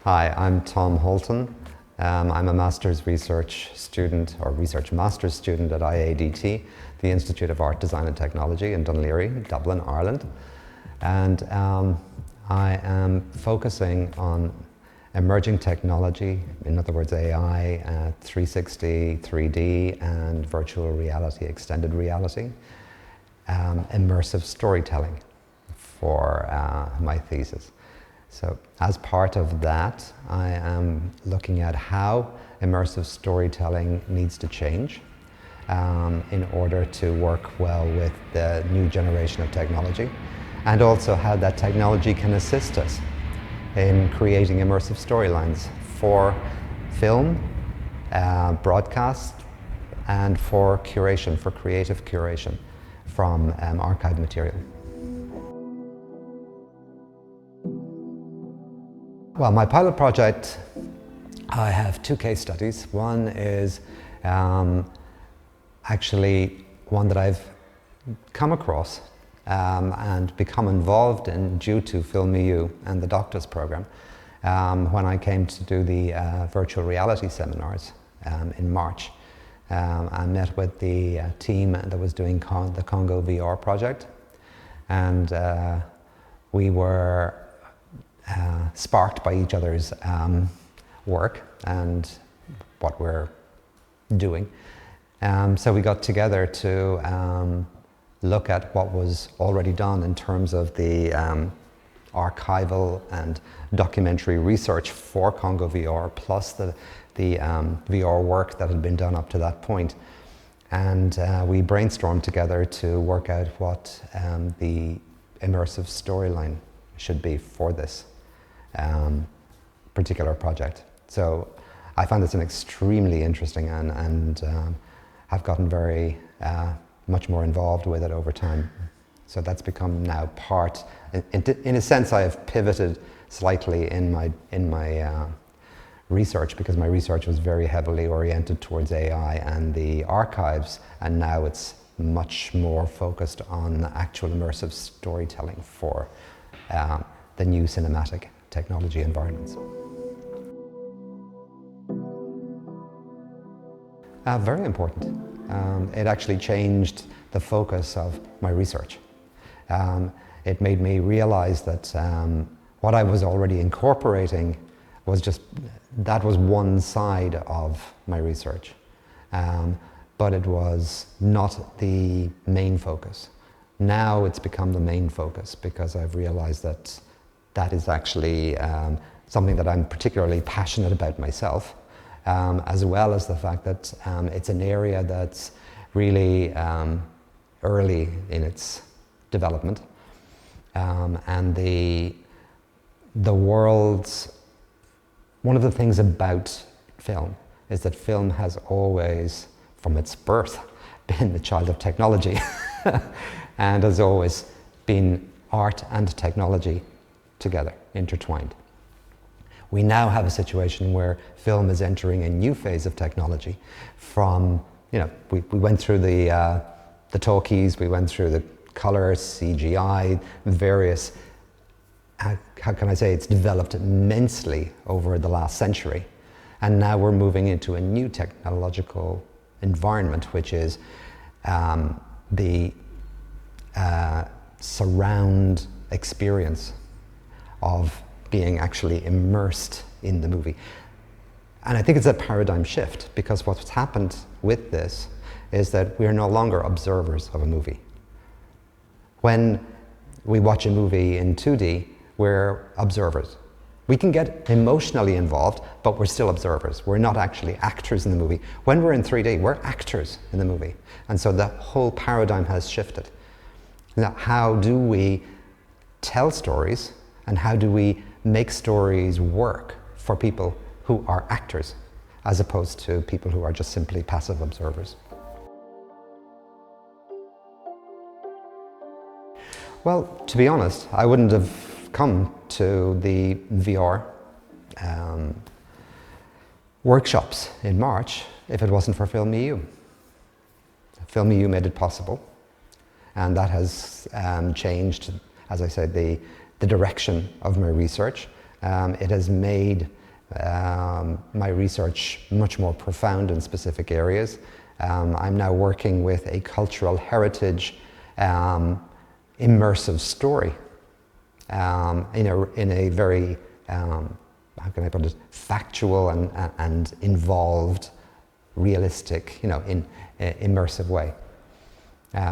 Hi, I'm Tom Halton. I'm a master's research student, or research master's student at IADT, the Institute of Art, Design and Technology in Dunleary, Dublin, Ireland. And I am focusing on emerging technology, in other words AI, 360, 3D and virtual reality, extended reality, immersive storytelling for my thesis. So as part of that, I am looking at how immersive storytelling needs to change in order to work well with the new generation of technology, and also how that technology can assist us in creating immersive storylines for film, broadcast, and for curation, for creative curation from archived material. Well, my pilot project, I have two case studies. One is actually one that I've come across and become involved in due to FilmEU and the Doctors program when I came to do the virtual reality seminars in March. I met with the team that was doing the Congo VR project, and we were sparked by each other's work and what we're doing. So we got together to look at what was already done in terms of the archival and documentary research for Congo VR, plus the VR work that had been done up to that point. And we brainstormed together to work out what the immersive storyline should be for this particular project. So I found this an extremely interesting and have gotten very much more involved with it over time. So that's become now part, in a sense I have pivoted slightly in my research, because my research was very heavily oriented towards AI and the archives, and now it's much more focused on actual immersive storytelling for the new cinematic technology environments. Very important. It actually changed the focus of my research. It made me realize that what I was already incorporating was that was one side of my research, but it was not the main focus. Now it's become the main focus, because I've realized that that is actually something that I'm particularly passionate about myself, as well as the fact that it's an area that's really early in its development. And the world's, one of the things about film is that film has always, from its birth, been the child of technology and has always been art and technology together, intertwined. We now have a situation where film is entering a new phase of technology. From, we went through the talkies, we went through the color, CGI, various, how can I say, it's developed immensely over the last century. And now we're moving into a new technological environment, which is the surround experience of being actually immersed in the movie. And I think it's a paradigm shift, because what's happened with this is that we're no longer observers of a movie. When we watch a movie in 2D, we're observers. We can get emotionally involved, but we're still observers. We're not actually actors in the movie. When we're in 3D, we're actors in the movie. And so the whole paradigm has shifted. Now, how do we tell stories, and how do we make stories work for people who are actors, as opposed to people who are just simply passive observers? Well, to be honest, I wouldn't have come to the VR workshops in March if it wasn't for FilmEU. FilmEU made it possible, and that has changed, as I said, the direction of my research, It has made my research much more profound in specific areas. I'm now working with a cultural heritage immersive story in a very, how can I put it, factual and involved, realistic, immersive way.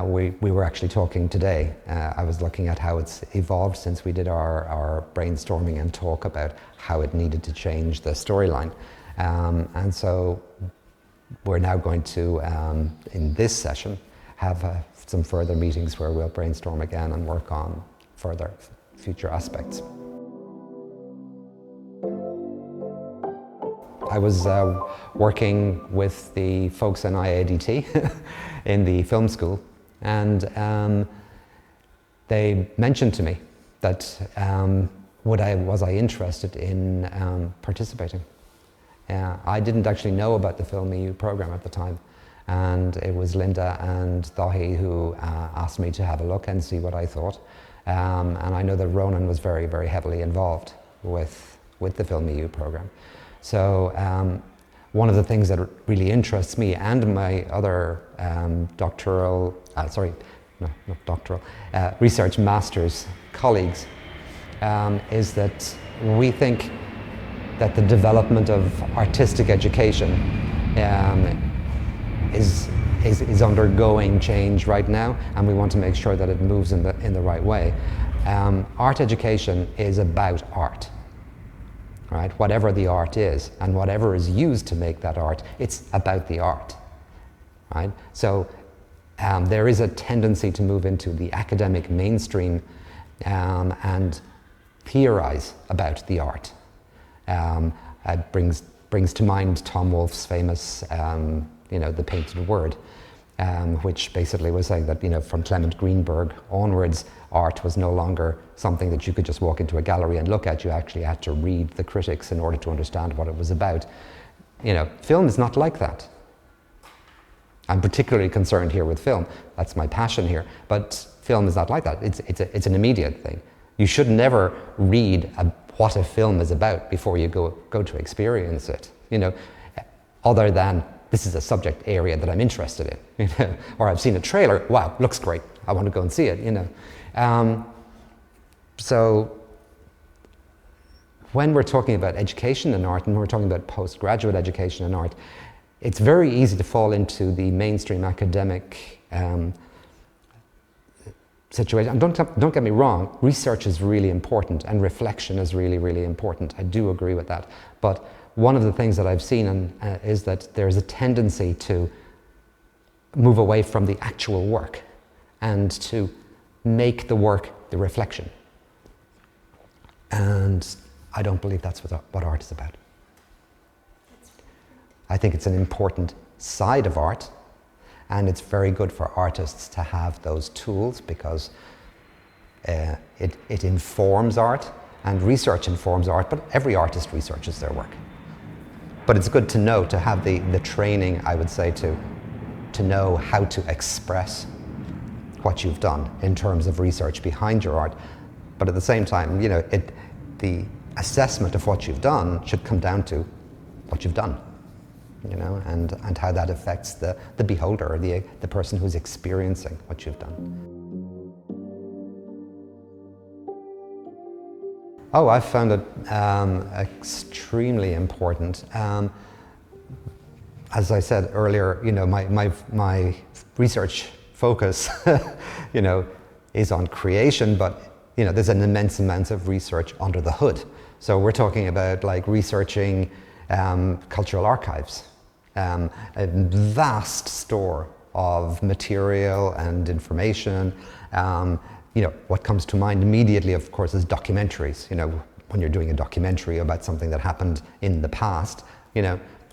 We were actually talking today. I was looking at how it's evolved since we did our brainstorming and talk about how it needed to change the storyline. And so we're now going to, in this session, have some further meetings where we'll brainstorm again and work on further future aspects. I was working with the folks in IADT in the film school, and they mentioned to me that was I interested in participating. I didn't actually know about the FilmEU program at the time, and it was Linda and Daragh who asked me to have a look and see what I thought. And I know that Ronan was very, very heavily involved with the FilmEU program. So one of the things that really interests me and my other research masters colleagues is that we think that the development of artistic education is undergoing change right now, and we want to make sure that it moves in the right way. Art education is about art. Right? Whatever the art is, and whatever is used to make that art, it's about the art. Right? So there is a tendency to move into the academic mainstream and theorize about the art. It brings to mind Tom Wolfe's famous, The Painted Word, which basically was saying that, from Clement Greenberg onwards, art was no longer something that you could just walk into a gallery and look at. You actually had to read the critics in order to understand what it was about. Film is not like that. I'm particularly concerned here with film. That's my passion here. But film is not like that. It's an immediate thing. You should never read what a film is about before you go to experience it. Other than this is a subject area that I'm interested in, or I've seen a trailer. Wow, looks great. I want to go and see it. So when we're talking about education in art, and we're talking about postgraduate education in art, it's very easy to fall into the mainstream academic situation. And don't get me wrong, research is really important and reflection is really, really important. I do agree with that. But one of the things that I've seen is that there's a tendency to move away from the actual work and to make the work the reflection. And I don't believe that's what art is about. I think it's an important side of art, and it's very good for artists to have those tools because it informs art, and research informs art, but every artist researches their work. But it's good to know, to have the training, I would say, to know how to express what you've done in terms of research behind your art. But at the same time, the assessment of what you've done should come down to what you've done, and how that affects the beholder, or the person who's experiencing what you've done. Oh, I've found it extremely important. As I said earlier, my research focus, is on creation, but there's an immense amount of research under the hood. So we're talking about researching cultural archives, a vast store of material and information. What comes to mind immediately, of course, is documentaries. When you're doing a documentary about something that happened in the past,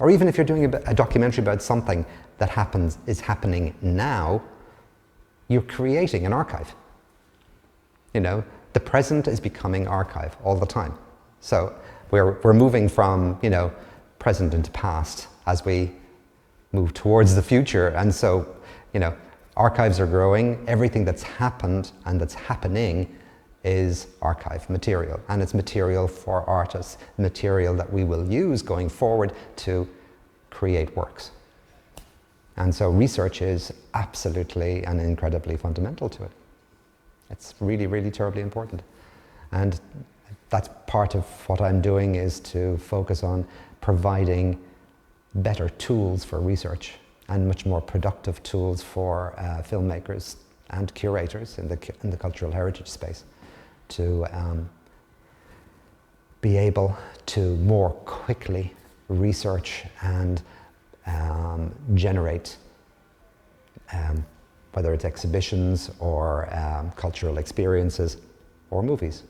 or even if you're doing a documentary about something that is happening now, you're creating an archive. The present is becoming archive all the time. So we're moving from present into past as we move towards the future, and so archives are growing. Everything that's happened and that's happening is archive material, and it's material for artists, material that we will use going forward to create works. And so research is absolutely and incredibly fundamental to it. It's really, really terribly important. And that's part of what I'm doing, is to focus on providing better tools for research and much more productive tools for filmmakers and curators in the cultural heritage space to be able to more quickly research and generate whether it's exhibitions or cultural experiences or movies.